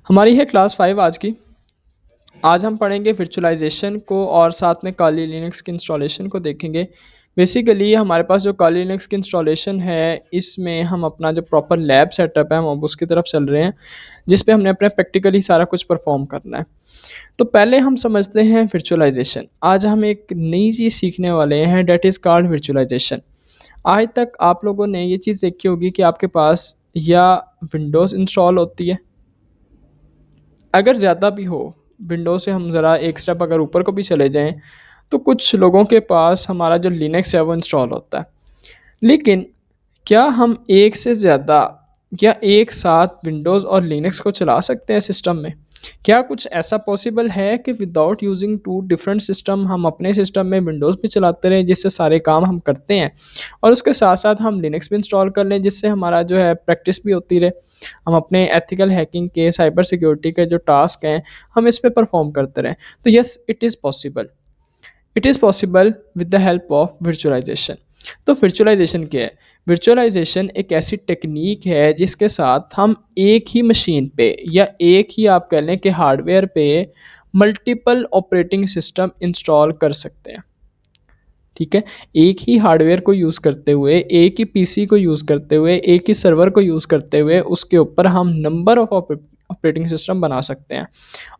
हमारी है क्लास 5 आज की। आज हम पढ़ेंगे वर्चुअलाइजेशन को और साथ में काली लिनक्स की इंस्टॉलेशन को देखेंगे। बेसिकली हमारे पास जो काली लिनक्स की इंस्टॉलेशन है, इसमें हम अपना जो प्रॉपर लैब सेटअप है हम अब उसकी तरफ चल रहे हैं, जिस पे हमने अपने प्रैक्टिकली सारा कुछ परफॉर्म करना है। तो पहले हम समझते हैं वर्चुअलाइजेशन। आज हम एक नई चीज़ सीखने वाले हैं, डेट इज़ कॉल्ड वर्चुअलाइजेशन। आज तक आप लोगों ने ये चीज़ देखी होगी कि आपके पास या विंडोज़ इंस्टॉल होती है, अगर ज़्यादा भी हो, विंडो से हम ज़रा एक स्टेप अगर ऊपर को भी चले जाएँ, तो कुछ लोगों के पास हमारा जो लिनक्स है वो इंस्टॉल होता है। लेकिन क्या हम एक से ज़्यादा या एक साथ विंडोज़ और लिनक्स को चला सकते हैं सिस्टम में? क्या कुछ ऐसा पॉसिबल है कि without using two different system हम अपने सिस्टम में विंडोज़ भी चलाते रहें, जिससे सारे काम हम करते हैं और उसके साथ साथ हम लिनक्स भी इंस्टॉल कर लें, जिससे हमारा जो है प्रैक्टिस भी होती रहे। हम अपने एथिकल हैकिंग के, साइबर सिक्योरिटी के जो टास्क हैं, हम इस पे परफॉर्म करते रहें। तो yes, it is possible. It is possible with the help of virtualization. तो वर्चुअलाइजेशन क्या है? वर्चुअलाइजेशन एक ऐसी टेक्निक है जिसके साथ हम एक ही मशीन पे या एक ही आप कह लें कि हार्डवेयर पे मल्टीपल ऑपरेटिंग सिस्टम इंस्टॉल कर सकते हैं। ठीक है, एक ही हार्डवेयर को यूज़ करते हुए, एक ही पीसी को यूज़ करते हुए, एक ही सर्वर को यूज़ करते हुए उसके ऊपर हम नंबर ऑफ ऑपरेटिंग सिस्टम बना सकते हैं।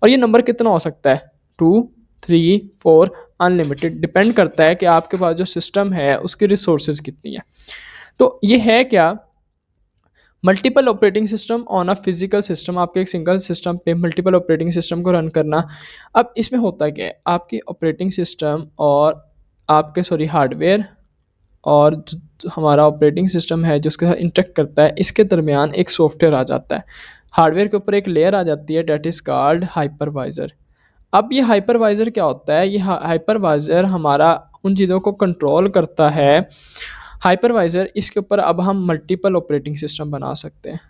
और ये नंबर कितना हो सकता है? 2, 3, 4, अनलिमिटेड। डिपेंड करता है कि आपके पास जो सिस्टम है उसकी रिसोर्सेज कितनी है। तो ये है क्या? Multiple operating system on a physical system. आपके एक सिंगल सिस्टम पे मल्टीपल ऑपरेटिंग सिस्टम को रन करना। अब इसमें होता क्या है, आपकी ऑपरेटिंग सिस्टम और आपके हार्डवेयर और हमारा ऑपरेटिंग सिस्टम है जो उसके साथ इंटरेक्ट करता है, इसके दरमियान एक सॉफ्टवेयर आ जाता है। हार्डवेयर के ऊपर एक लेयर आ जाती है, डेट इज़ कॉल्ड हाइपरवाइज़र। अब ये हाइपरवाइज़र क्या होता है? ये हाइपरवाइज़र हमारा उन चीज़ों को कंट्रोल करता है। हाइपरवाइज़र, इसके ऊपर अब हम मल्टीपल ऑपरेटिंग सिस्टम बना सकते हैं।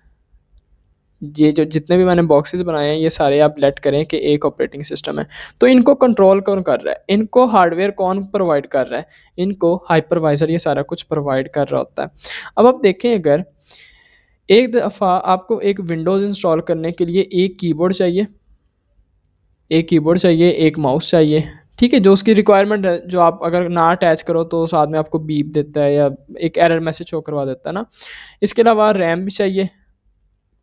ये जो जितने भी मैंने बॉक्सेस बनाए हैं, ये सारे आप लेट करें कि एक ऑपरेटिंग सिस्टम है। तो इनको कंट्रोल कौन कर रहा है? इनको हार्डवेयर कौन प्रोवाइड कर रहा है? इनको हाइपरवाइज़र ये सारा कुछ प्रोवाइड कर रहा होता है। अब आप देखें, अगर एक दफ़ा आपको एक विंडोज़ इंस्टॉल करने के लिए एक कीबोर्ड चाहिए, एक माउस चाहिए, ठीक है? जो उसकी रिक्वायरमेंट है, जो आप अगर ना अटैच करो तो साथ में आपको बीप देता है या एक एरर मैसेज शो करवा देता है ना। इसके अलावा रैम भी चाहिए,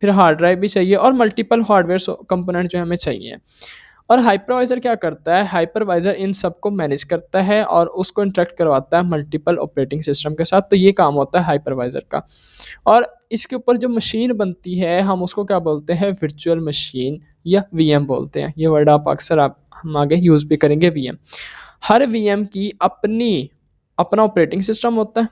फिर हार्ड ड्राइव भी चाहिए और मल्टीपल हार्डवेयर कंपोनेंट जो हमें चाहिए। और हाइपरवाइज़र क्या करता है? हाइपरवाइज़र इन सबको मैनेज करता है और उसको इंटरेक्ट करवाता है मल्टीपल ऑपरेटिंग सिस्टम के साथ। तो ये काम होता है हाइपरवाइज़र का। और इसके ऊपर जो मशीन बनती है, हम उसको क्या बोलते हैं? वर्चुअल मशीन या वीएम बोलते हैं। ये वर्ड आप अक्सर हम आगे यूज़ भी करेंगे, वीएम। हर वीएम की अपना ऑपरेटिंग सिस्टम होता है,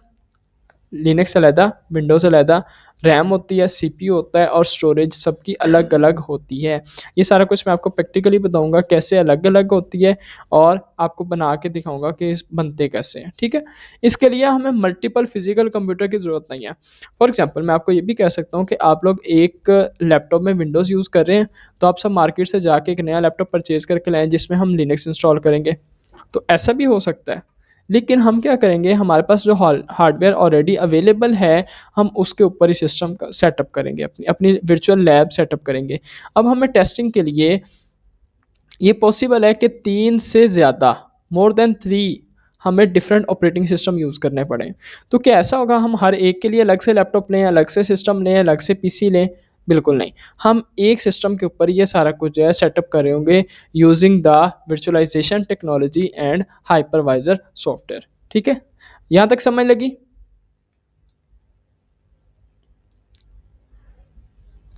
लिनक्स अलहदा, विंडोज़ अलहदा, रैम होती है, सीपीयू होता है और स्टोरेज सबकी अलग अलग होती है। ये सारा कुछ मैं आपको प्रैक्टिकली बताऊंगा कैसे अलग अलग होती है और आपको बना के दिखाऊंगा कि बनते कैसे हैं। ठीक है, इसके लिए हमें मल्टीपल फिजिकल कंप्यूटर की ज़रूरत नहीं है। फॉर एग्जांपल मैं आपको ये भी कह सकता हूँ कि आप लोग एक लैपटॉप में विंडोज़ यूज़ कर रहे हैं, तो आप सब मार्केट से जाके एक नया लैपटॉप परचेज़ करके लाएँ जिसमें हम लिनक्स इंस्टॉल करेंगे। तो ऐसा भी हो सकता है। लेकिन हम क्या करेंगे, हमारे पास जो हार्डवेयर ऑलरेडी अवेलेबल है, हम उसके ऊपर ही सिस्टम का सेटअप करेंगे, अपनी अपनी वर्चुअल लैब सेटअप करेंगे। अब हमें टेस्टिंग के लिए ये पॉसिबल है कि 3 से ज़्यादा, मोर देन 3 हमें डिफरेंट ऑपरेटिंग सिस्टम यूज़ करने पड़ें। तो क्या ऐसा होगा हम हर एक के लिए अलग से लैपटॉप लें, अलग से सिस्टम लें, अलग से पीसी लें? बिल्कुल नहीं। हम एक सिस्टम के ऊपर ये सारा कुछ जो है सेटअप कर रहे होंगे using the virtualization technology and hypervisor software. ठीक है? यहाँ तक समझ लगी?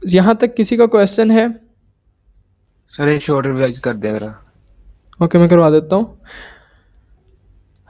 यहाँ तक किसी का क्वेश्चन है? सर एक शॉर्ट रिवाइज कर दे मेरा। ओके, मैं करवा देता हूँ।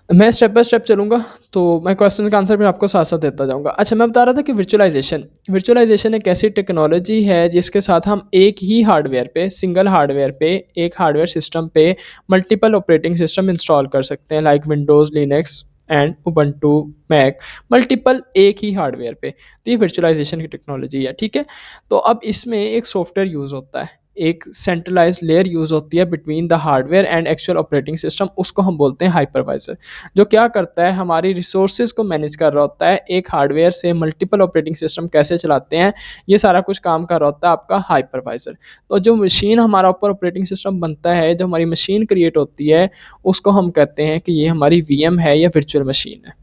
मैं स्टेप बाय स्टेप चलूँगा, तो मैं क्वेश्चन का आंसर भी आपको साथ साथ देता जाऊँगा। अच्छा, मैं बता रहा था कि वर्चुअलाइजेशन एक ऐसी टेक्नोलॉजी है जिसके साथ हम एक ही हार्डवेयर पे, सिंगल हार्डवेयर पे, एक हार्डवेयर सिस्टम पे मल्टीपल ऑपरेटिंग सिस्टम इंस्टॉल कर सकते हैं, like Windows, Linux and Ubuntu, Mac, multiple एक ही हार्डवेयर पे। तो ये वर्चुअलाइजेशन की टेक्नोलॉजी है। ठीक है, तो अब इसमें एक सॉफ्टवेयर यूज़ होता है। एक सेंट्रलाइज्ड लेयर यूज़ होती है between the hardware and actual operating system, उसको हम बोलते हैं हाइपरवाइज़र, जो क्या करता है हमारी रिसोर्सेज को मैनेज कर रहा होता है। एक हार्डवेयर से मल्टीपल ऑपरेटिंग सिस्टम कैसे चलाते हैं, ये सारा कुछ काम कर रहा होता है आपका हाइपरवाइज़र। तो जो मशीन हमारा ऊपर ऑपरेटिंग सिस्टम बनता है, जो हमारी मशीन क्रिएट होती है, उसको हम कहते हैं कि ये हमारी वीएम है या वर्चुअल मशीन है।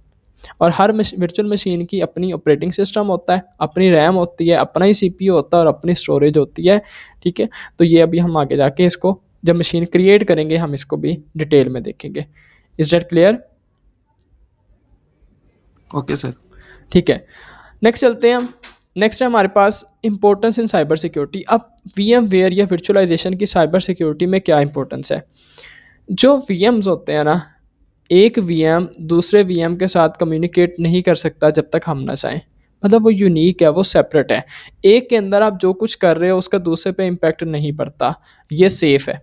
और हर वर्चुअल मशीन की अपनी ऑपरेटिंग सिस्टम होता है, अपनी रैम होती है, अपना ही सीपीयू होता है और अपनी स्टोरेज होती है। ठीक है, तो ये अभी हम आगे जाके इसको जब मशीन क्रिएट करेंगे हम इसको भी डिटेल में देखेंगे। Is that clear? Okay sir. ठीक है, नेक्स्ट चलते हैं हम। नेक्स्ट है हमारे पास इंपॉर्टेंस इन साइबर सिक्योरिटी। अब वीएम वेयर या वर्चुअलाइजेशन की साइबर सिक्योरिटी में क्या इंपॉर्टेंस है। जो वीएम्स होते हैं ना, एक वीएम दूसरे वीएम के साथ कम्युनिकेट नहीं कर सकता जब तक हम ना चाहें। मतलब वो यूनिक है, वो सेपरेट है। एक के अंदर आप जो कुछ कर रहे हो उसका दूसरे पे इम्पैक्ट नहीं पड़ता, ये सेफ़ है।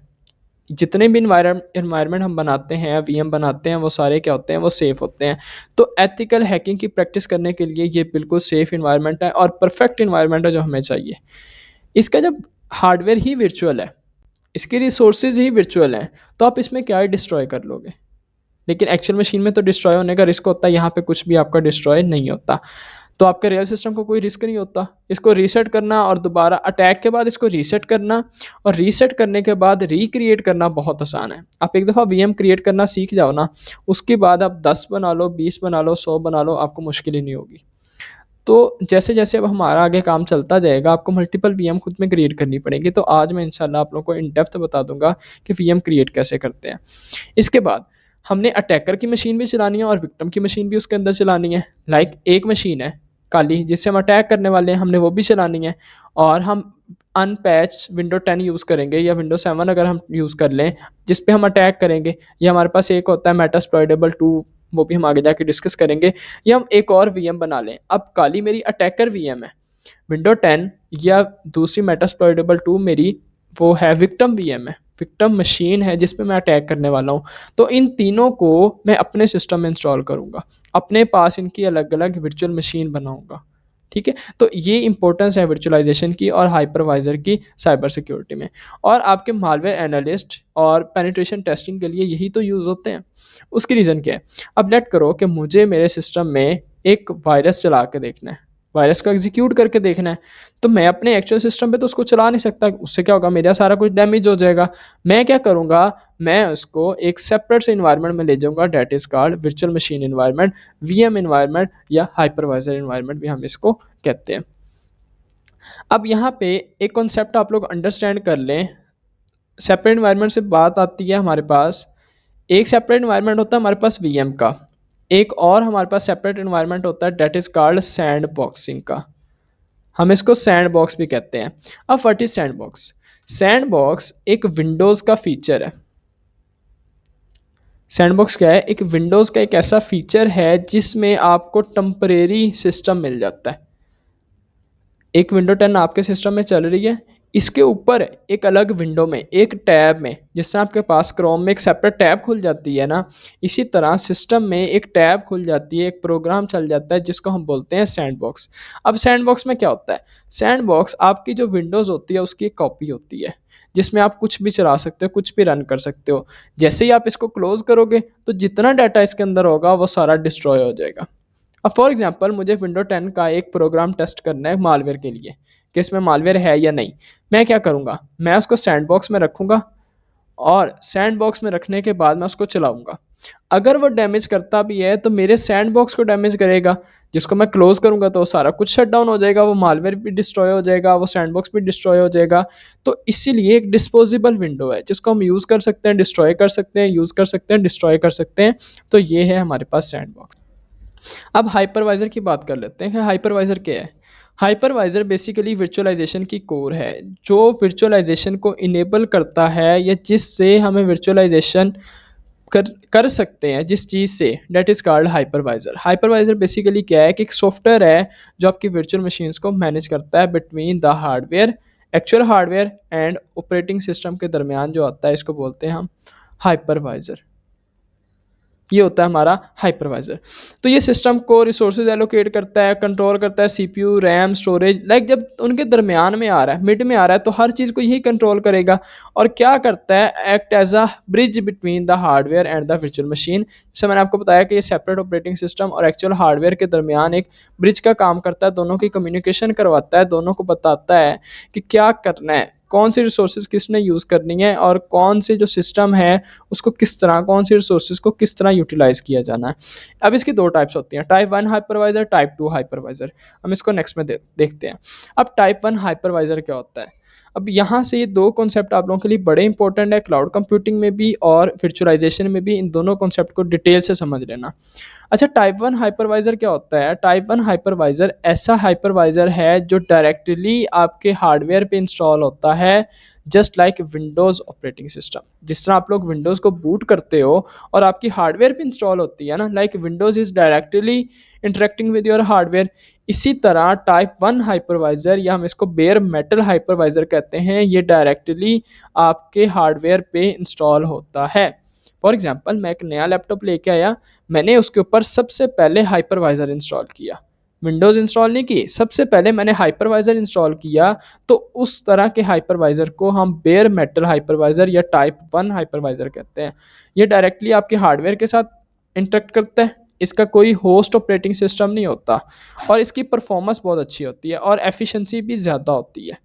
जितने भी इन्वायरमेंट हम बनाते हैं, वीएम बनाते हैं, वो सारे क्या होते हैं, वो सेफ़ होते हैं। तो एथिकल हैकिंग की प्रैक्टिस करने के लिए ये बिल्कुल सेफ़ इन्वायरमेंट है और परफेक्ट इन्वायरमेंट है जो हमें चाहिए। इसका जब हार्डवेयर ही वर्चुअल है, इसके रिसोर्सेज ही वर्चुअल हैं, तो आप इसमें क्या डिस्ट्रॉय कर लोगे। लेकिन एक्चुअल मशीन में तो डिस्ट्रॉय होने का रिस्क होता है, यहाँ पे कुछ भी आपका डिस्ट्रॉय नहीं होता। तो आपके रियल सिस्टम को कोई रिस्क नहीं होता। इसको रीसेट करना और दोबारा अटैक के बाद इसको रीसेट करना और रीसेट करने के बाद रिक्रिएट करना बहुत आसान है। आप एक दफ़ा वीएम क्रिएट करना सीख जाओ ना, उसके बाद आप 10 बना लो, 20 बना लो, 100 बना लो, आपको मुश्किल ही नहीं होगी। तो जैसे जैसे अब हमारा आगे काम चलता जाएगा, आपको मल्टीपल वीएम खुद में क्रिएट करनी पड़ेगी। तो आज मैं इंशाल्लाह आप लोगों को इन डेप्थ बता दूंगा कि वीएम क्रिएट कैसे करते हैं। इसके बाद हमने अटैकर की मशीन भी चलानी है और विक्टिम की मशीन भी उसके अंदर चलानी है। लाइक एक मशीन है काली जिससे हम अटैक करने वाले हैं, हमने वो भी चलानी है। और हम अनपैच विंडो 10 यूज़ करेंगे या विंडो 7 अगर हम यूज़ कर लें जिस पे हम अटैक करेंगे। या हमारे पास एक होता है मेटास्प्लॉयडेबल 2, वो भी हम आगे जाके डिस्कस करेंगे। या हम एक और वीएम बना लें। अब काली मेरी अटैकर वीएम है, विंडो 10 या दूसरी मेटास्प्लॉयडेबल 2 मेरी वो है विक्टिम वीएम है, विक्टिम मशीन है जिस पे मैं अटैक करने वाला हूँ। तो इन तीनों को मैं अपने सिस्टम में इंस्टॉल करूँगा, अपने पास इनकी अलग अलग वर्चुअल मशीन बनाऊँगा। ठीक है, तो ये इंपॉर्टेंस है वर्चुअलाइजेशन की और हाइपरवाइजर की साइबर सिक्योरिटी में। और आपके मालवेयर एनालिस्ट और पेनिट्रेशन टेस्टिंग के लिए यही तो यूज़ होते हैं। उसकी रीज़न क्या है। अब लेट करो कि मुझे मेरे सिस्टम में एक वायरस चला के देखना है, वायरस को एग्जीक्यूट करके देखना है। तो मैं अपने एक्चुअल सिस्टम पे तो उसको चला नहीं सकता, उससे क्या होगा, मेरा सारा कुछ डैमेज हो जाएगा। मैं क्या करूँगा, मैं उसको एक सेपरेट से इन्वायरमेंट में ले जाऊँगा, date is called virtual machine environment, VM environment या हाइपरवाइजर इन्वायरमेंट भी हम इसको कहते हैं। अब यहाँ पे एक कॉन्सेप्ट आप लोग अंडरस्टैंड कर लें। सेपरेट इन्वायरमेंट से बात आती है हमारे पास, एक सेपरेट इन्वायरमेंट होता है हमारे पास वीएम का, एक और हमारे पास सेपरेट इन्वायरमेंट होता है date is called sand boxing का। हम इसको सैंड बॉक्स भी कहते हैं। अब what is sand box. Sand box एक विंडोज़ का फीचर है। सैंड बॉक्स क्या है, एक विंडोज़ का एक ऐसा फीचर है जिसमें आपको टेम्परेरी सिस्टम मिल जाता है। एक विंडो 10 आपके सिस्टम में चल रही है, इसके ऊपर एक अलग विंडो में एक टैब में, जिससे आपके पास क्रोम में एक सेपरेट टैब खुल जाती है ना, इसी तरह सिस्टम में एक टैब खुल जाती है, एक प्रोग्राम चल जाता है जिसको हम बोलते हैं सैंड बॉक्स। अब सैंड बॉक्स में क्या होता है, सैंड बॉक्स आपकी जो विंडोज़ होती है उसकी एक कॉपी होती है जिसमें आप कुछ भी चला सकते हो, कुछ भी रन कर सकते हो। जैसे ही आप इसको क्लोज करोगे तो जितना डाटा इसके अंदर होगा वो सारा डिस्ट्रॉय हो जाएगा। अब फॉर एग्जांपल मुझे विंडो 10 का एक प्रोग्राम टेस्ट करना है मालवेयर के लिए कि इसमें मालवेयर है या नहीं। मैं क्या करूँगा, मैं उसको सैंड बॉक्स में रखूँगा और सैंड बॉक्स में रखने के बाद मैं उसको चलाऊँगा। अगर वो डैमेज करता भी है तो मेरे सैंड बॉक्स को डैमेज करेगा, जिसको मैं क्लोज करूँगा तो सारा कुछ शट डाउन हो जाएगा, वो मालवेयर भी डिस्ट्रॉय हो जाएगा, वो सैंड बॉक्स भी डिस्ट्रॉय हो जाएगा। तो इसीलिए एक डिस्पोजेबल विंडो है जिसको हम यूज़ कर सकते हैं, डिस्ट्रॉय कर सकते हैं, यूज़ कर सकते हैं, डिस्ट्रॉय कर सकते हैं। तो ये है हमारे पास सैंड बॉक्स। अब हाइपरवाइज़र की बात कर लेते हैं कि हाइपरवाइज़र क्या है। हाइपरवाइज़र बेसिकली वर्चुअलाइजेशन की कोर है, जो वर्चुअलाइजेशन को इनेबल करता है या जिससे हमें वर्चुअलाइजेशन कर सकते हैं जिस चीज़ से, date is called hypervisor. Hypervisor basically क्या है कि एक सॉफ्टवेयर है जो आपकी वर्चुअल मशीन्स को मैनेज करता है between the hardware, actual hardware and operating system के दरमियान जो आता है, इसको बोलते हैं हम हाइपरवाइज़र। ये होता है हमारा हाइपरवाइजर। तो ये सिस्टम को रिसोर्सेज एलोकेट करता है, कंट्रोल करता है, सीपीयू, रैम, स्टोरेज, लाइक जब उनके दरमियान में आ रहा है, मिड में आ रहा है, तो हर चीज़ को यही कंट्रोल करेगा। और क्या करता है, act as a bridge between the hardware and the virtual machine. जैसे मैंने आपको बताया कि ये सेपरेट ऑपरेटिंग सिस्टम और एक्चुअल हार्डवेयर के दरमियान एक ब्रिज का काम करता है, दोनों की कम्युनिकेशन करवाता है, दोनों को बताता है कि क्या करना है, कौन सी रिसोर्सेज किसने यूज़ करनी है, और कौन से जो सिस्टम है उसको किस तरह, कौन सी रिसोर्सेज को किस तरह यूटिलाइज किया जाना है। अब इसकी दो टाइप्स होती हैं, टाइप 1 हाइपरवाइजर, टाइप 2 हाइपरवाइजर। हम इसको नेक्स्ट में देखते हैं। अब टाइप 1 हाइपरवाइजर क्या होता है। अब यहाँ से ये दो कॉन्सेप्ट आप लोगों के लिए बड़े इंपॉर्टेंट है, क्लाउड कंप्यूटिंग में भी और वर्चुअलाइजेशन में भी। इन दोनों कॉन्सेप्ट को डिटेल से समझ लेना। अच्छा, टाइप 1 हाइपरवाइजर क्या होता है। टाइप 1 हाइपरवाइजर ऐसा हाइपरवाइजर है जो डायरेक्टली आपके हार्डवेयर पे इंस्टॉल होता है, just like Windows operating system. जिस तरह आप लोग विंडोज़ को बूट करते हो और आपकी हार्डवेयर पे इंस्टॉल होती है ना, like Windows is directly interacting with your hardware. इसी तरह टाइप 1 हाइपरवाइज़र, या हम इसको बेयर मेटल हाइपरवाइज़र कहते हैं, ये डायरेक्टली आपके हार्डवेयर पे इंस्टॉल होता है। फॉर एग्जांपल, मैं एक नया लैपटॉप लेके आया, मैंने उसके ऊपर सबसे पहले हाइपरवाइज़र इंस्टॉल किया, विंडोज़ इंस्टॉल नहीं की, सबसे पहले मैंने हाइपरवाइज़र इंस्टॉल किया। तो उस तरह के हाइपरवाइज़र को हम बेयर मेटल हाइपरवाइज़र या टाइप 1 हाइपरवाइज़र कहते हैं। ये डायरेक्टली आपके हार्डवेयर के साथ इंटरेक्ट करता है, इसका कोई होस्ट ऑपरेटिंग सिस्टम नहीं होता, और इसकी परफॉर्मेंस बहुत अच्छी होती है और एफिशिएंसी भी ज़्यादा होती है।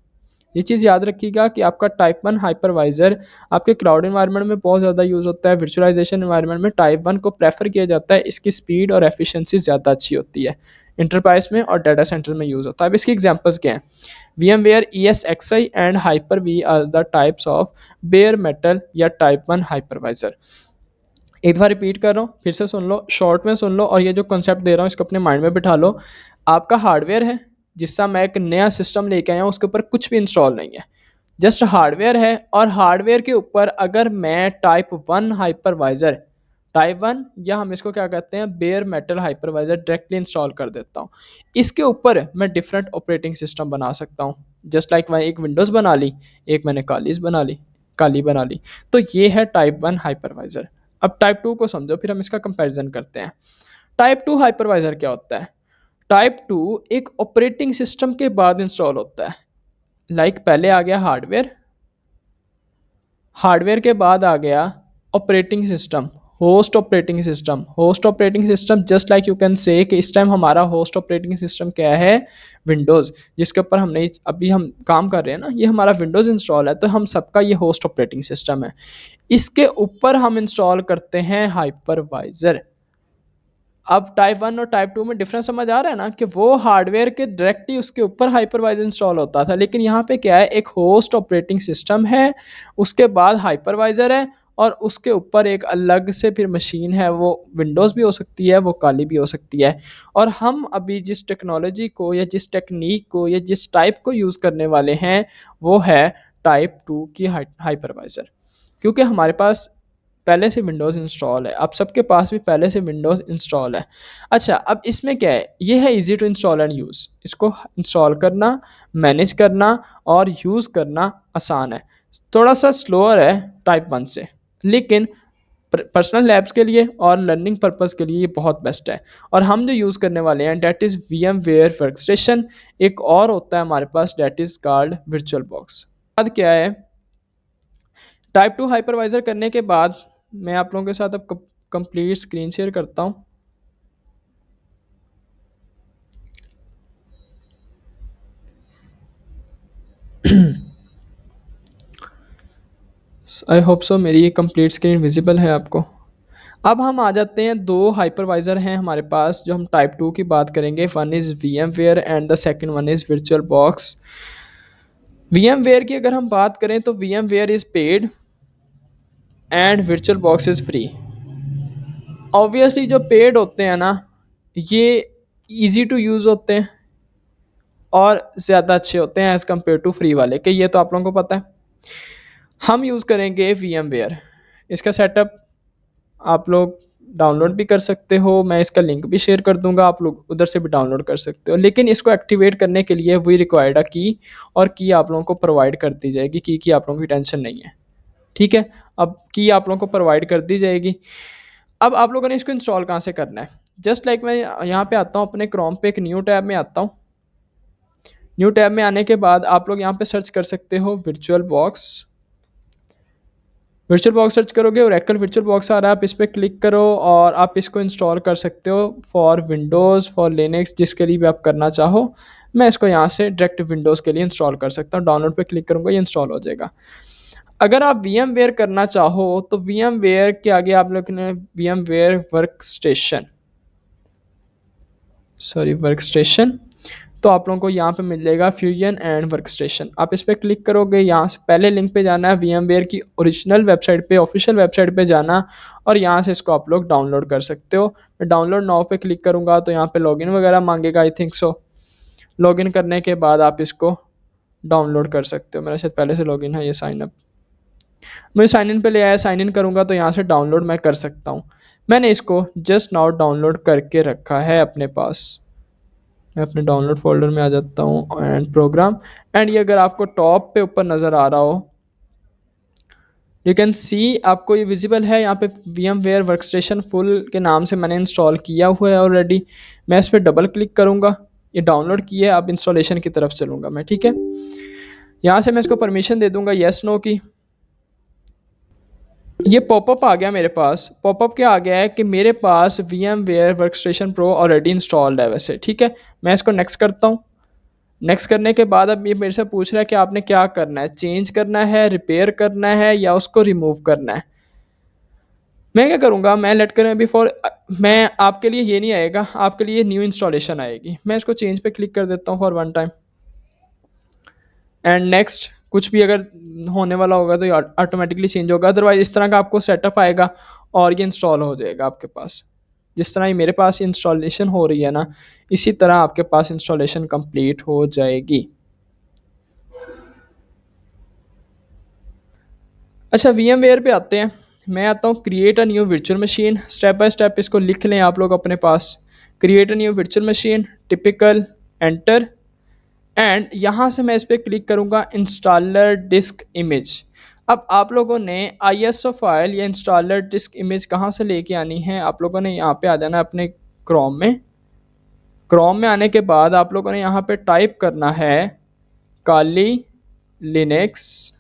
ये चीज़ याद रखिएगा कि आपका टाइप 1 हाइपरवाइज़र आपके क्लाउड एनवायरनमेंट में बहुत ज़्यादा यूज़ होता है, वर्चुअलाइजेशन एनवायरनमेंट में टाइप 1 को प्रेफर किया जाता है, इसकी स्पीड और एफिशिएंसी ज़्यादा अच्छी होती है। इंटरप्राइज में और डाटा सेंटर में यूज़ होता है। अब इसकी एग्जांपल्स क्या हैं। VMware ESXi and Hyper-V are the types of bare metal या टाइप 1 हाइपरवाइज़र। एक बार रिपीट कर रहा हूँ, फिर से सुन लो, शॉर्ट में सुन लो, और ये जो कंसेप्ट दे रहा हूँ इसको अपने माइंड में बिठा लो। आपका हार्डवेयर है, जिसका मैं एक नया सिस्टम लेके आया हूँ, उसके ऊपर कुछ भी इंस्टॉल नहीं है, जस्ट हार्डवेयर है। और हार्डवेयर के ऊपर अगर मैं टाइप 1 हाइपरवाइज़र, टाइप 1 या हम इसको क्या कहते हैं, bear metal hypervisor directly install कर देता हूँ, इसके ऊपर मैं डिफरेंट ऑपरेटिंग सिस्टम बना सकता हूँ। जस्ट लाइक मैं एक विंडोज़ बना ली, एक मैंने काली बना ली। तो ये है टाइप 1 हाइपरवाइज़र। अब टाइप 2 को समझो, फिर हम इसका कंपैरिजन करते हैं। टाइप 2 हाइपरवाइज़र क्या होता है। टाइप 2 एक ऑपरेटिंग सिस्टम के बाद इंस्टॉल होता है। लाइक पहले आ गया हार्डवेयर, हार्डवेयर के बाद आ गया operating system, host operating system. Just like you can say कि इस टाइम हमारा होस्ट ऑपरेटिंग सिस्टम क्या है, विंडोज़, जिसके ऊपर हमने अभी हम काम कर रहे हैं ना, ये हमारा विंडोज़ इंस्टॉल है, तो हम सबका ये होस्ट ऑपरेटिंग सिस्टम है। इसके ऊपर हम इंस्टॉल करते हैं हाइपरवाइज़र। अब टाइप 1 और टाइप 2 में डिफरेंस समझ आ रहा है ना, कि वो हार्डवेयर के डायरेक्टली उसके ऊपर हाइपरवाइजर इंस्टॉल होता था, लेकिन यहाँ पे क्या है, एक होस्ट ऑपरेटिंग सिस्टम है, उसके बाद हाइपरवाइजर है, और उसके ऊपर एक अलग से फिर मशीन है, वो विंडोज़ भी हो सकती है, वो काली भी हो सकती है। और हम अभी जिस टेक्नोलॉजी को या जिस टेक्निक को या जिस टाइप को यूज़ करने वाले हैं, वो है टाइप 2 की हाइपरवाइज़र। क्योंकि हमारे पास पहले से विंडोज़ इंस्टॉल है, आप सबके पास भी पहले से विंडोज़ इंस्टॉल है। अच्छा, अब इसमें क्या है, ये है easy to install and use. इसको इंस्टॉल करना, मैनेज करना और यूज़ करना आसान है। थोड़ा सा स्लोअर है टाइप 1 से, लेकिन पर्सनल लैब्स के लिए और लर्निंग पर्पज़ के लिए ये बहुत बेस्ट है। और हम जो यूज़ करने वाले हैं, डेट इज़ VMware वर्कस्टेशन। एक और होता है हमारे पास, that is called virtual box. बाद क्या है, टाइप 2 हाइपरवाइज़र करने के बाद मैं आप लोगों के साथ अब कंप्लीट स्क्रीन शेयर करता हूँ। आई होप सो मेरी ये कंप्लीट स्क्रीन विजिबल है आपको। अब हम आ जाते हैं, दो हाइपरवाइज़र हैं हमारे पास जो हम टाइप 2 की बात करेंगे। One is VMware and the second one is virtual box. VMware की अगर हम बात करें तो VMware is paid and virtual box is free. Obviously जो पेड होते हैं ना, ये इजी टू यूज़ होते हैं और ज़्यादा अच्छे होते हैं एज़ कम्पेयर टू फ्री वाले के, ये तो आप लोगों को पता है। हम यूज़ करेंगे VMware। इसका सेटअप आप लोग डाउनलोड भी कर सकते हो, मैं इसका लिंक भी शेयर कर दूंगा, आप लोग उधर से भी डाउनलोड कर सकते हो। लेकिन इसको एक्टिवेट करने के लिए वही रिक्वायर्ड है की, और की आप लोगों को प्रोवाइड कर दी जाएगी। की आप लोगों की टेंशन नहीं है, ठीक है। अब की आप लोगों को प्रोवाइड कर दी जाएगी। अब आप लोगों ने इसको इंस्टॉल कहाँ से करना है? जस्ट लाइक मैं यहाँ पे आता हूँ, अपने क्रोम पे एक न्यू टैब में आता हूँ। न्यू टैब में आने के बाद आप लोग यहाँ पे सर्च कर सकते हो virtual box. Virtual box search करोगे और एकल वर्चुअल बॉक्स आ रहा है, आप इस पर क्लिक करो और आप इसको इंस्टॉल कर सकते हो फॉर विंडोज़, फॉर लिनक्स, जिसके लिए भी आप करना चाहो। मैं इसको यहाँ से डायरेक्ट विंडोज़ के लिए इंस्टॉल कर सकता हूँ। डाउनलोड पे क्लिक करूँगा, ये इंस्टॉल हो जाएगा। अगर आप VMware करना चाहो तो VMware के आगे आप लोग ने VMware वर्कस्टेशन, तो आप लोगों को यहाँ पे मिल जाएगा फ्यूजन एंड वर्कस्टेशन। आप इस पर क्लिक करोगे, यहाँ से पहले लिंक पे जाना है, VMware की ओरिजिनल वेबसाइट पे, ऑफिशियल वेबसाइट पे जाना और यहाँ से इसको आप लोग डाउनलोड कर सकते हो। मैं डाउनलोड नाउ पे क्लिक करूँगा तो यहाँ पे लॉगिन वगैरह मांगेगा, आई थिंक सो। लॉगिन करने के बाद आप इसको डाउनलोड कर सकते हो। मेरा शायद पहले से लॉगिन है, ये साइन अप, मुझे साइन इन पे ले आया। साइन इन करूँगा तो यहाँ से डाउनलोड मैं कर सकता हूँ। मैंने इसको जस्ट नाउ डाउनलोड करके रखा है अपने पास। मैं अपने डाउनलोड फोल्डर में आ जाता हूँ एंड प्रोग्राम, एंड ये अगर आपको टॉप पे ऊपर नज़र आ रहा हो, यू कैन सी, आपको ये विजिबल है यहाँ पे VMware वर्कस्टेशन फुल के नाम से मैंने इंस्टॉल किया हुआ है ऑलरेडी। मैं इस पर डबल क्लिक करूँगा, ये डाउनलोड किया है। अब इंस्टॉलेशन की तरफ चलूँगा मैं, ठीक है। यहाँ से मैं इसको परमिशन दे दूँगा येस नो की। ये पॉपअप आ गया मेरे पास। पॉपअप क्या आ गया है कि मेरे पास VMware workstation pro already installed है वैसे, ठीक है। मैं इसको नेक्स्ट करता हूँ। नेक्स्ट करने के बाद अब ये मेरे से पूछ रहा है कि आपने क्या करना है, चेंज करना है, रिपेयर करना है या उसको रिमूव करना है। मैं क्या करूँगा, मैं लेट करें बिफोर, मैं आपके लिए ये नहीं आएगा, आपके लिए न्यू इंस्टॉलेशन आएगी। मैं इसको चेंज पे क्लिक कर देता हूँ for one time and next. कुछ भी अगर होने वाला होगा तो ये ऑटोमेटिकली चेंज होगा, अदरवाइज इस तरह का आपको सेटअप आएगा और ये इंस्टॉल हो जाएगा आपके पास। जिस तरह ये मेरे पास इंस्टॉलेशन हो रही है ना, इसी तरह आपके पास इंस्टॉलेशन कंप्लीट हो जाएगी। अच्छा, VMware पे आते हैं। मैं आता हूँ create a new virtual machine. Step by step इसको लिख लें आप लोग अपने पास। Create a new virtual machine, typical, enter, and यहाँ से मैं इस पर क्लिक करूँगा इंस्टॉलर डिस्क इमेज। अब आप लोगों ने ISO फाइल या इंस्टॉलर डिस्क इमेज कहाँ से लेके आनी है, आप लोगों ने यहाँ पे आ जाना है अपने क्रोम में। क्रोम में आने के बाद आप लोगों ने यहाँ पे टाइप करना है काली लिनक्स।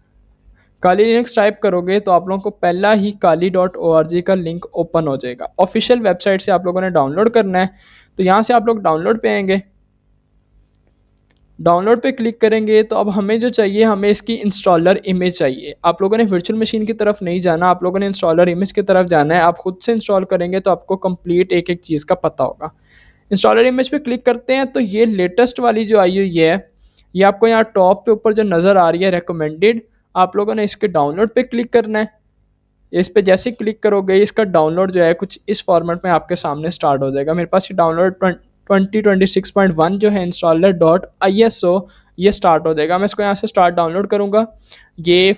काली लिनक्स टाइप करोगे तो आप लोगों को पहला ही kali.org का लिंक ओपन हो जाएगा। ऑफिशियल वेबसाइट से आप लोगों ने डाउनलोड करना है, तो यहाँ से आप लोग डाउनलोड पे आएंगे। डाउनलोड पे क्लिक करेंगे तो अब हमें जो चाहिए, हमें इसकी इंस्टॉलर इमेज चाहिए। आप लोगों ने वर्चुअल मशीन की तरफ नहीं जाना, आप लोगों ने इंस्टॉलर इमेज की तरफ जाना है। आप खुद से इंस्टॉल करेंगे तो आपको कंप्लीट एक एक चीज़ का पता होगा। इंस्टॉलर इमेज पे क्लिक करते हैं तो ये लेटेस्ट वाली जो आई हुई है, ये आपको यहाँ टॉप पे ऊपर जो नज़र आ रही है रिकमेंडेड, आप लोगों ने इसके डाउनलोड पे क्लिक करना है। इस पे जैसे क्लिक करोगे इसका डाउनलोड जो है कुछ इस फॉर्मेट में आपके सामने स्टार्ट हो जाएगा। मेरे पास ये डाउनलोड 2026.1 जो है इंस्टॉलर डॉट ISO, ये स्टार्ट हो जाएगा। मैं इसको यहाँ से स्टार्ट डाउनलोड करूँगा। ये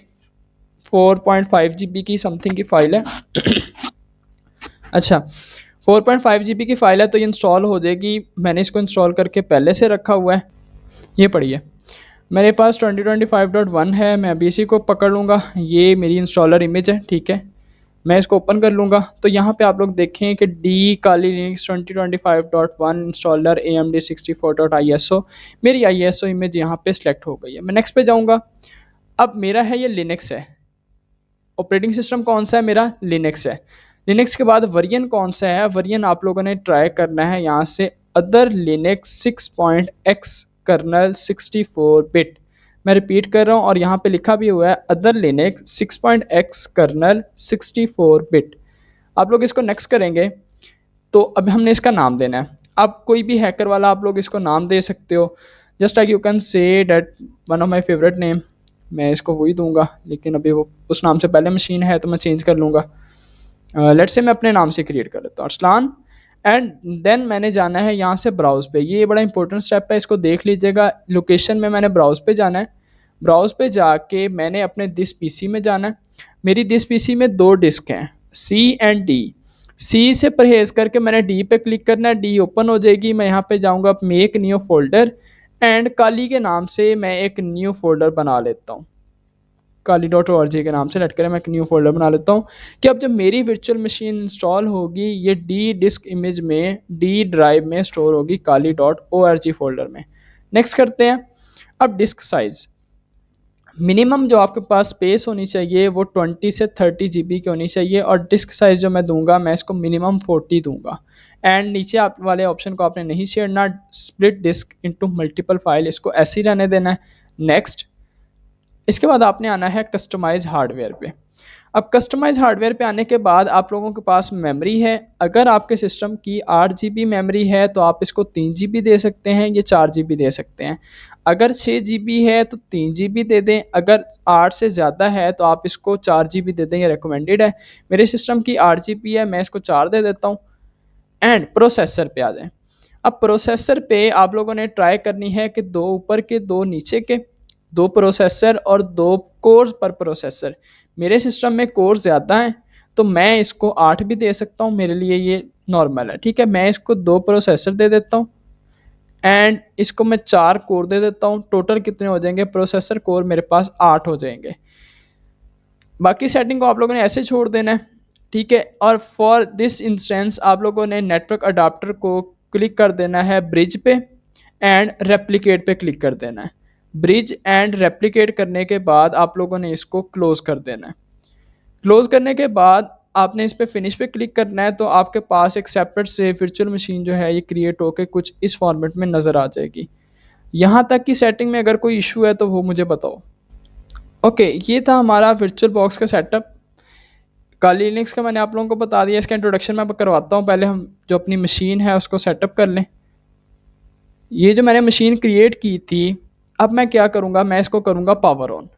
4.5 GB की समथिंग की फ़ाइल है। अच्छा, 4.5 GB की फ़ाइल है तो ये इंस्टॉल हो जाएगी। मैंने इसको इंस्टॉल करके पहले से रखा हुआ है। ये पढ़िए, मेरे पास 2025.1 है। मैं अभी इसी को पकड़ लूँगा, ये मेरी इंस्टॉलर इमेज है, ठीक है। मैं इसको ओपन कर लूँगा तो यहाँ पे आप लोग देखें कि डी काली लिनक्स 2025.1 इंस्टॉलर AMD 64.ISO, मेरी ISO इमेज यहाँ पे सिलेक्ट हो गई है। मैं नेक्स्ट पे जाऊँगा। अब मेरा है ये लिनक्स है, ऑपरेटिंग सिस्टम कौन सा है मेरा, लिनक्स है। लिनक्स के बाद वेरिएंट कौन सा है, वेरिएंट आप लोगों ने ट्राई करना है यहाँ से other Linux 6.x kernel 64 bit. मैं रिपीट कर रहा हूँ और यहाँ पे लिखा भी हुआ है other Linux 6.x kernel 64 bit. आप लोग इसको नेक्स्ट करेंगे तो अब हमने इसका नाम देना है। आप कोई भी हैकर वाला आप लोग इसको नाम दे सकते हो, just like you can say that one of my favourite name. मैं इसको वही दूंगा, लेकिन अभी वो उस नाम से पहले मशीन है तो मैं चेंज कर लूँगा। लेट्स से मैं अपने नाम से क्रिएट कर लेता हूँ अरसलान, एंड देन मैंने जाना है यहाँ से ब्राउज़ पे। ये बड़ा इंपॉर्टेंट स्टेप है, इसको देख लीजिएगा। लोकेशन में मैंने ब्राउज़ पे जाना है। ब्राउज़ पे जाके मैंने अपने दिस PC में जाना है। मेरी दिस PC में 2 डिस्क हैं, C एंड D। C से परहेज़ करके मैंने D पे क्लिक करना है, D ओपन हो जाएगी। मैं यहाँ पे जाऊँगा मेक न्यू फोल्डर एंड काली के नाम से मैं एक न्यू फोल्डर बना लेता हूँ। kali.org के नाम से लेट करें, मैं एक न्यू फोल्डर बना लेता हूँ कि अब जब मेरी वर्चुअल मशीन इंस्टॉल होगी ये डी डिस्क इमेज में डी ड्राइव में स्टोर होगी kali.org फोल्डर में। नेक्स्ट करते हैं। अब डिस्क साइज़ मिनिमम जो आपके पास स्पेस होनी चाहिए वो 20 से 30 GB की होनी चाहिए और डिस्क साइज़ जो मैं दूंगा मैं इसको मिनिमम 40 दूंगा। एंड नीचे आप वाले ऑप्शन को आपने नहीं छेड़ना, split disk into multiple file, इसको ऐसे ही रहने देना है। नेक्स्ट, इसके बाद आपने आना है कस्टमाइज हार्डवेयर पे। अब कस्टमाइज हार्डवेयर पे आने के बाद आप लोगों के पास मेमोरी है, अगर आपके सिस्टम की 8 GB मेमोरी है तो आप इसको 3 GB दे सकते हैं, ये 4 GB दे सकते हैं। अगर 6 GB है तो 3 GB दे दें, अगर 8 से ज़्यादा है तो आप इसको 4 GB दे दें, ये रिकमेंडेड है। मेरे सिस्टम की 8 GB है, मैं इसको 4 दे देता हूँ। एंड प्रोसेसर पे आ जाएं। अब प्रोसेसर पे आप लोगों ने ट्राई करनी है कि 2 ऊपर के 2 नीचे के, 2 प्रोसेसर और 2 कोर पर प्रोसेसर। मेरे सिस्टम में कोर ज़्यादा हैं तो मैं इसको 8 भी दे सकता हूँ, मेरे लिए ये नॉर्मल है, ठीक है। मैं इसको 2 प्रोसेसर दे देता हूँ एंड इसको मैं 4 कोर दे देता हूँ। टोटल कितने हो जाएंगे प्रोसेसर कोर मेरे पास 8 हो जाएंगे। बाकी सेटिंग को आप लोगों ने ऐसे छोड़ देना है, ठीक है। और फॉर दिस इंस्टेंस आप लोगों ने नेटवर्क अडाप्टर को क्लिक कर देना है ब्रिज पे एंड रेप्लिकेट पे क्लिक कर देना है। ब्रिज एंड रेप्लिकेट करने के बाद आप लोगों ने इसको क्लोज कर देना है। क्लोज करने के बाद आपने इस पर फिनिश पे क्लिक करना है तो आपके पास एक सेपरेट से वर्चुअल मशीन जो है ये क्रिएट होकर कुछ इस फॉर्मेट में नज़र आ जाएगी। यहाँ तक की सेटिंग में अगर कोई इशू है तो वो मुझे बताओ। ओके, ये था हमारा वर्चुअल बॉक्स का सेटअप। काली लिनक्स का मैंने आप लोगों को बता दिया, इसका इंट्रोडक्शन मैं करवाता हूँ। पहले हम जो अपनी मशीन है उसको सेटअप कर लें। ये जो मैंने मशीन क्रिएट की थी, अब मैं क्या करूँगा, मैं इसको करूँगा पावर ऑन।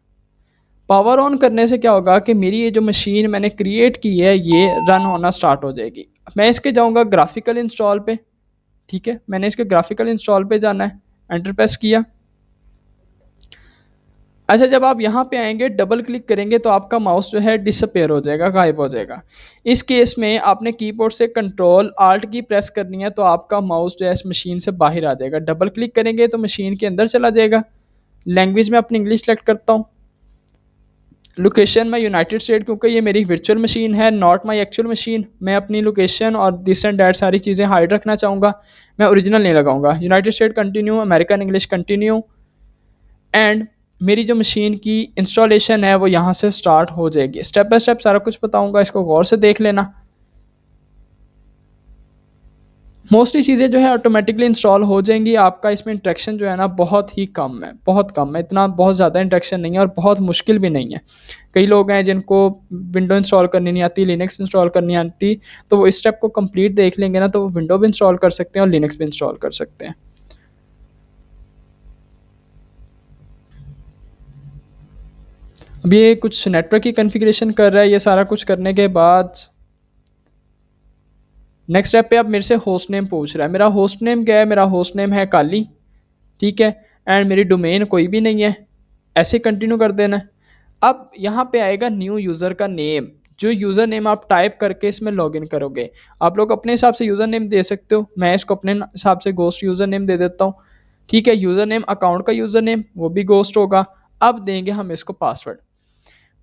पावर ऑन करने से क्या होगा कि मेरी ये जो मशीन मैंने क्रिएट की है ये रन होना स्टार्ट हो जाएगी। मैं इसके जाऊँगा ग्राफिकल इंस्टॉल पे, ठीक है। मैंने इसके ग्राफिकल इंस्टॉल पे जाना है, एंटर प्रेस किया। अच्छा, जब आप यहाँ पे आएंगे डबल क्लिक करेंगे तो आपका माउस जो है डिसअपेयर हो जाएगा, गायब हो जाएगा। इस केस में आपने कीबोर्ड से कंट्रोल आल्ट की प्रेस करनी है तो आपका माउस जो है इस मशीन से बाहर आ जाएगा। डबल क्लिक करेंगे तो मशीन के अंदर चला जाएगा। लैंग्वेज में अपनी इंग्लिश सेलेक्ट करता हूँ। लोकेशन में यूनाइटेड स्टेट, क्योंकि ये मेरी वर्चुअल मशीन है, नॉट माई एक्चुअल मशीन। मैं अपनी लोकेशन और दिस एंड डैट सारी चीज़ें हाइड रखना चाहूँगा, मैं ओरिजिनल नहीं लगाऊंगा। United state continue, American English continue. And मेरी जो मशीन की इंस्टॉलेशन है वो यहाँ से स्टार्ट हो जाएगी। स्टेप बाय स्टेप सारा कुछ बताऊंगा, इसको गौर से देख लेना। मोस्टली चीज़ें जो है ऑटोमेटिकली इंस्टॉल हो जाएंगी। आपका इसमें इंट्रैक्शन जो है ना बहुत ही कम है, बहुत कम है, इतना बहुत ज़्यादा इंट्रैक्शन नहीं है और बहुत मुश्किल भी नहीं है। कई लोग हैं जिनको विंडो इंस्टॉल करनी नहीं आती, लिनक्स इंस्टॉल करनी आती, तो वो इस स्टेप को कंप्लीट देख लेंगे ना तो वो विंडो भी इंस्टॉल कर सकते हैं और लिनक्स भी इंस्टॉल कर सकते हैं। अब ये कुछ नेटवर्क की कॉन्फ़िगरेशन कर रहा है। ये सारा कुछ करने के बाद नेक्स्ट स्टेप पे अब मेरे से होस्ट नेम पूछ रहा है। मेरा होस्ट नेम क्या है, मेरा होस्ट नेम है काली, ठीक है। एंड मेरी डोमेन कोई भी नहीं है, ऐसे कंटिन्यू कर देना है। अब यहाँ पे आएगा न्यू यूज़र का नेम, जो यूज़र नेम आप टाइप करके इसमें लॉगिन करोगे। आप लोग अपने हिसाब से यूज़र नेम दे सकते हो, मैं इसको अपने हिसाब से गोस्ट यूज़र नेम दे देता हूँ, ठीक है। यूज़र नेम अकाउंट का यूज़र नेम वो भी गोस्ट होगा। अब देंगे हम इसको पासवर्ड।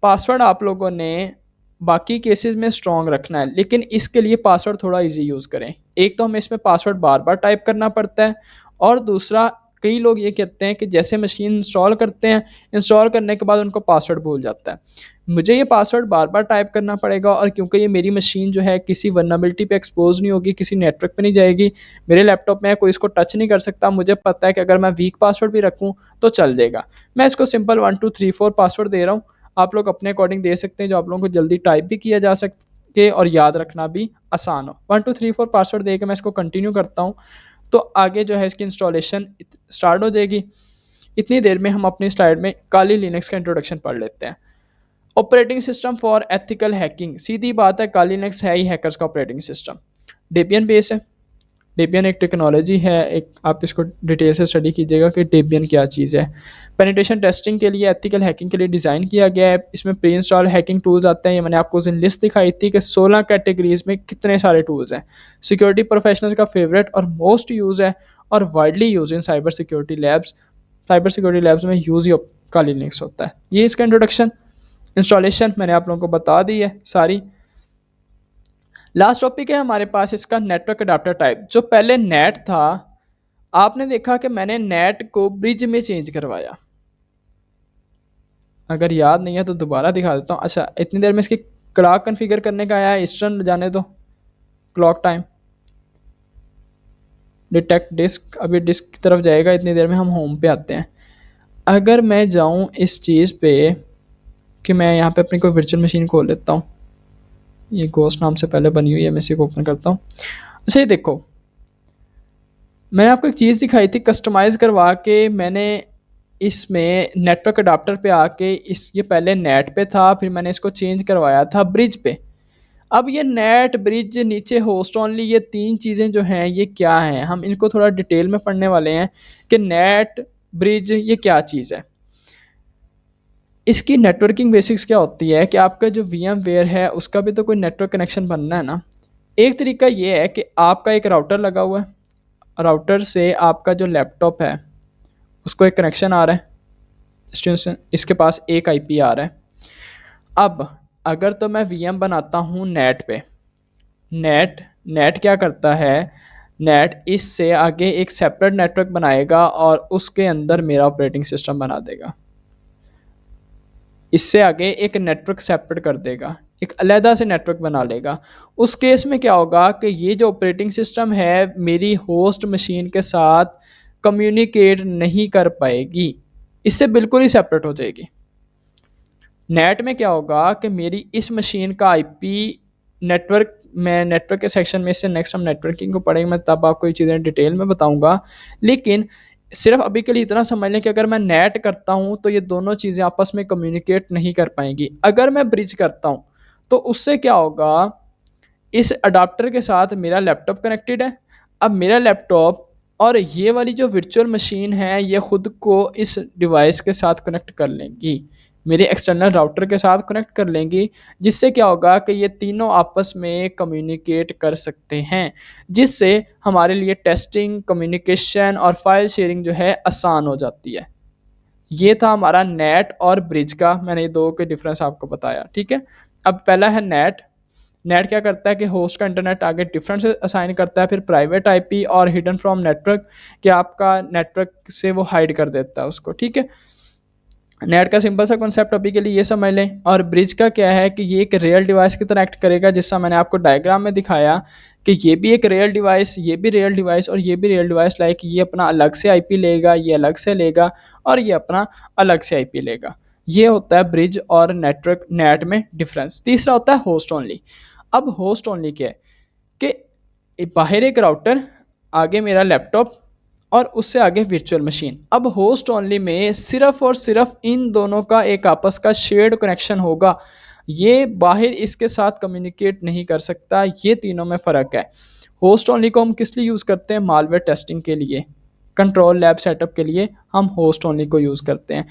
पासवर्ड आप लोगों ने बाकी केसेस में स्ट्रॉन्ग रखना है, लेकिन इसके लिए पासवर्ड थोड़ा इजी यूज़ करें। एक तो हमें इसमें पासवर्ड बार बार टाइप करना पड़ता है और दूसरा कई लोग ये कहते हैं कि जैसे मशीन इंस्टॉल करते हैं, इंस्टॉल करने के बाद उनको पासवर्ड भूल जाता है। मुझे ये पासवर्ड बार बार टाइप करना पड़ेगा और क्योंकि ये मेरी मशीन जो है किसी वल्नरेबिलिटी पे एक्सपोज नहीं होगी, किसी नेटवर्क पे नहीं जाएगी, मेरे लैपटॉप में कोई इसको टच नहीं कर सकता। मुझे पता है कि अगर मैं वीक पासवर्ड भी रखूँ तो चल जाएगा। मैं इसको सिंपल 1 2 3 4 पासवर्ड दे रहा हूँ। आप लोग अपने अकॉर्डिंग दे सकते हैं जो आप लोगों को जल्दी टाइप भी किया जा सके और याद रखना भी आसान हो। 1 2 3 4 पासवर्ड दे के मैं इसको कंटिन्यू करता हूँ तो आगे जो है इसकी इंस्टॉलेशन स्टार्ट हो जाएगी। इतनी देर में हम अपनी स्लाइड में काली लिनक्स का इंट्रोडक्शन पढ़ लेते हैं। Operating system for ethical hacking, सीधी बात है काली लिनक्स है ही हैकर्स का ऑपरेटिंग सिस्टम। डेबियन बेस है। डेबियन एक टेक्नोलॉजी है, एक आप इसको डिटेल से स्टडी कीजिएगा कि डेबियन क्या चीज़ है। पेनिट्रेशन टेस्टिंग के लिए, एथिकल हैकिंग के लिए डिज़ाइन किया गया है। इसमें प्री इंस्टॉल हैकिंग टूल्स आते हैं। ये मैंने आपको उस दिन लिस्ट दिखाई थी कि 16 कैटेगरीज में कितने सारे टूल्स हैं। सिक्योरिटी प्रोफेशनल्स का फेवरेट और मोस्ट यूज़ है और widely use in cyber security labs. Cyber security labs में यूज़ ही काली लिनक्स होता है। ये इसका इंट्रोडक्शन। इंस्टॉलेशन मैंने आप लोगों को बता दी है सारी। लास्ट टॉपिक है हमारे पास इसका नेटवर्क अडाप्टर टाइप। जो पहले नेट था, आपने देखा कि मैंने नेट को ब्रिज में चेंज करवाया। अगर याद नहीं है तो दोबारा दिखा देता हूँ। अच्छा, इतनी देर में इसकी क्लॉक कन्फिगर करने का आया है, ईस्टर्न जाने दो, क्लॉक टाइम, डिटेक्ट डिस्क, अभी डिस्क की तरफ जाएगा, इतनी देर में हम होम पे आते हैं। अगर मैं जाऊँ इस चीज़ पे कि मैं यहाँ पे अपनी कोई वर्चुअल मशीन खोल लेता हूँ, ये गोस्ट नाम से पहले बनी हुई है, मैं इसी को ओपन करता हूँ। अच्छा, ये देखो, मैंने आपको एक चीज़ दिखाई थी कस्टमाइज़ करवा के, मैंने इसमें नेटवर्क अडाप्टर पे आके ये पहले नेट पे था, फिर मैंने इसको चेंज करवाया था ब्रिज पे। अब ये नेट, ब्रिज, नीचे होस्ट ओनली, ये तीन चीज़ें जो हैं ये क्या हैं, हम इनको थोड़ा डिटेल में पढ़ने वाले हैं कि नेट, ब्रिज ये क्या चीज़ है। इसकी नेटवर्किंग बेसिक्स क्या होती है कि आपका जो VMware है उसका भी तो कोई नेटवर्क कनेक्शन बनना है ना। एक तरीका ये है कि आपका एक राउटर लगा हुआ है, राउटर से आपका जो लैपटॉप है उसको एक कनेक्शन आ रहा है, इसके पास एक IP आ रहा है। अब अगर तो मैं VM बनाता हूँ नेट पे, नेट नेट क्या करता है, नेट इससे आगे एक सेपरेट नेटवर्क बनाएगा और उसके अंदर मेरा ऑपरेटिंग सिस्टम बना देगा। इससे आगे एक नेटवर्क सेपरेट कर देगा, एक अलहदा से नेटवर्क बना लेगा। उस केस में क्या होगा कि ये जो ऑपरेटिंग सिस्टम है मेरी होस्ट मशीन के साथ कम्युनिकेट नहीं कर पाएगी, इससे बिल्कुल ही सेपरेट हो जाएगी। नेट में क्या होगा कि मेरी इस मशीन का IP नेटवर्क, मैं नेटवर्क के सेक्शन में, इससे नेक्स्ट हम नेटवर्किंग को पढ़ेंगे, मैं तब आपको ये चीज़ें डिटेल में बताऊंगा। लेकिन सिर्फ अभी के लिए इतना समझ लें कि अगर मैं नेट करता हूं तो ये दोनों चीज़ें आपस में कम्युनिकेट नहीं कर पाएंगी। अगर मैं ब्रिज करता हूं तो उससे क्या होगा, इस अडाप्टर के साथ मेरा लैपटॉप कनेक्टेड है। अब मेरा लैपटॉप और ये वाली जो वर्चुअल मशीन है ये खुद को इस डिवाइस के साथ कनेक्ट कर लेंगी, मेरे एक्सटर्नल राउटर के साथ कनेक्ट कर लेंगी, जिससे क्या होगा कि ये तीनों आपस में कम्युनिकेट कर सकते हैं, जिससे हमारे लिए टेस्टिंग, कम्युनिकेशन और फाइल शेयरिंग जो है आसान हो जाती है। ये था हमारा नेट और ब्रिज का, मैंने ये दो के डिफरेंस आपको बताया। ठीक है, अब पहला है नेट। नेट क्या करता है कि होस्ट का इंटरनेट आगे डिफरेंट से असाइन करता है, फिर प्राइवेट IP और हिडन फ्रॉम नेटवर्क, कि आपका नेटवर्क से वो हाइड कर देता है उसको। ठीक है, नेट का सिंपल सा कॉन्सेप्ट अभी के लिए ये समझ लें। और ब्रिज का क्या है कि ये एक रियल डिवाइस की तरह एक्ट करेगा, जिससा मैंने आपको डायग्राम में दिखाया कि ये भी एक रियल डिवाइस, ये भी रियल डिवाइस और ये भी रियल डिवाइस, लाइक ये अपना अलग से IP लेगा, ये अलग से लेगा और ये अपना अलग से IP लेगा। ये होता है ब्रिज और नेटवर्क, नेट में डिफरेंस। तीसरा होता है होस्ट ओनली। अब होस्ट ओनली क्या है कि बाहर एक राउटर, आगे मेरा लैपटॉप और उससे आगे वर्चुअल मशीन। अब होस्ट ओनली में सिर्फ और सिर्फ इन दोनों का एक आपस का शेयर्ड कनेक्शन होगा, ये बाहर इसके साथ कम्युनिकेट नहीं कर सकता। ये तीनों में फ़र्क है। होस्ट ओनली को हम किस लिए यूज़ करते हैं, मालवेयर टेस्टिंग के लिए, कंट्रोल लैब सेटअप के लिए हम होस्ट ओनली को यूज़ करते हैं।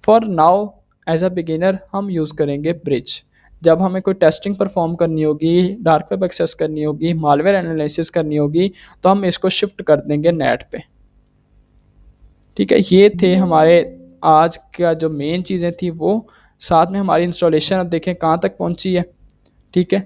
For now as a beginner हम यूज़ करेंगे ब्रिज। जब हमें कोई टेस्टिंग परफॉर्म करनी होगी, डार्क वेब एक्सेस करनी होगी, मालवेयर एनालिसिस करनी होगी, तो हम इसको शिफ्ट कर देंगे नेट पे। ठीक है, ये थे हमारे आज का जो मेन चीज़ें थी वो, साथ में हमारी इंस्टॉलेशन अब देखें कहाँ तक पहुँची है। ठीक है,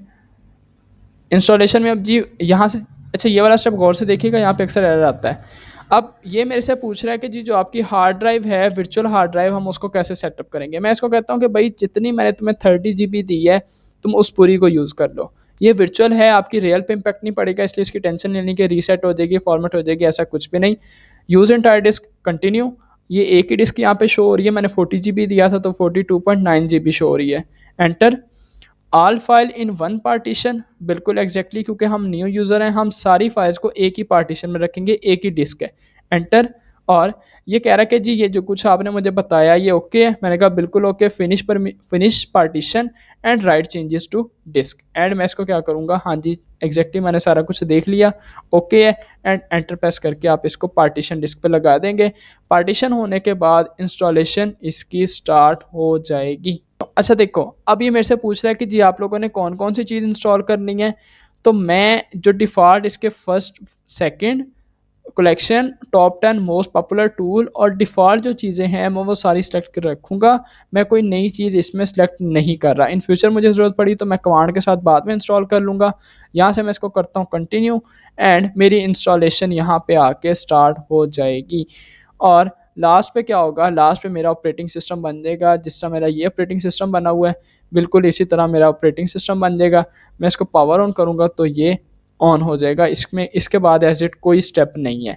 इंस्टॉलेशन में अब जी यहाँ से, अच्छा ये वाला स्टेप गौर से देखिएगा, यहाँ पे अक्सर एरर आता है। अब ये मेरे से पूछ रहा है कि जी जो आपकी हार्ड ड्राइव है, वर्चुअल हार्ड ड्राइव, हम उसको कैसे सेटअप करेंगे। मैं इसको कहता हूँ कि भाई जितनी मैंने तुम्हें 30 GB दी है तुम उस पूरी को यूज़ कर लो। ये वर्चुअल है, आपकी रियल पे इम्पैक्ट नहीं पड़ेगा, इसलिए इसकी टेंशन लेने की रीसेट हो जाएगी, फॉर्मेट हो जाएगी, ऐसा कुछ भी नहीं। यूज़ एंटायर डिस्क कंटिन्यू, ये एक ही डिस्क यहाँ पे शो हो रही है, मैंने 40 GB दिया था तो 42.9 GB शो हो रही है। Enter all file in one partition, बिल्कुल एग्जैक्टली, क्योंकि हम न्यू यूज़र हैं, हम सारी फाइल्स को एक ही पार्टीशन में रखेंगे, एक ही डिस्क है। एंटर। और ये कह रहा है कि जी ये जो कुछ आपने मुझे बताया ये ओके है, मैंने कहा बिल्कुल okay. Finish partition and write changes to disk. And मैं इसको क्या करूँगा, हाँ जी एग्जैक्टली मैंने सारा कुछ देख लिया, ओके है। एंड एंटर प्रेस करके आप इसको पार्टीशन डिस्क पे लगा देंगे। पार्टीशन होने के बाद इंस्टॉलेशन इसकी स्टार्ट हो जाएगी। अच्छा देखो, अब ये मेरे से पूछ रहा है कि जी आप लोगों ने कौन कौन सी चीज़ इंस्टॉल करनी है। तो मैं जो डिफ़ॉल्ट इसके first, second collection top 10 most popular tool और डिफ़ॉल्ट जो चीज़ें हैं मैं वो सारी सेलेक्ट कर रखूँगा। मैं कोई नई चीज़ इसमें सेलेक्ट नहीं कर रहा। इन फ्यूचर मुझे ज़रूरत पड़ी तो मैं कमांड के साथ बाद में इंस्टॉल कर लूँगा। यहाँ से मैं इसको करता हूँ कंटिन्यू एंड मेरी इंस्टॉलेशन यहाँ पे आके स्टार्ट हो जाएगी। और लास्ट पे क्या होगा, लास्ट पे मेरा ऑपरेटिंग सिस्टम बन जाएगा। जिस तरह मेरा ये ऑपरेटिंग सिस्टम बना हुआ है, बिल्कुल इसी तरह मेरा ऑपरेटिंग सिस्टम बन जाएगा। मैं इसको पावर ऑन करूँगा तो ये ऑन हो जाएगा। इसमें इसके बाद एज़ इट कोई स्टेप नहीं है।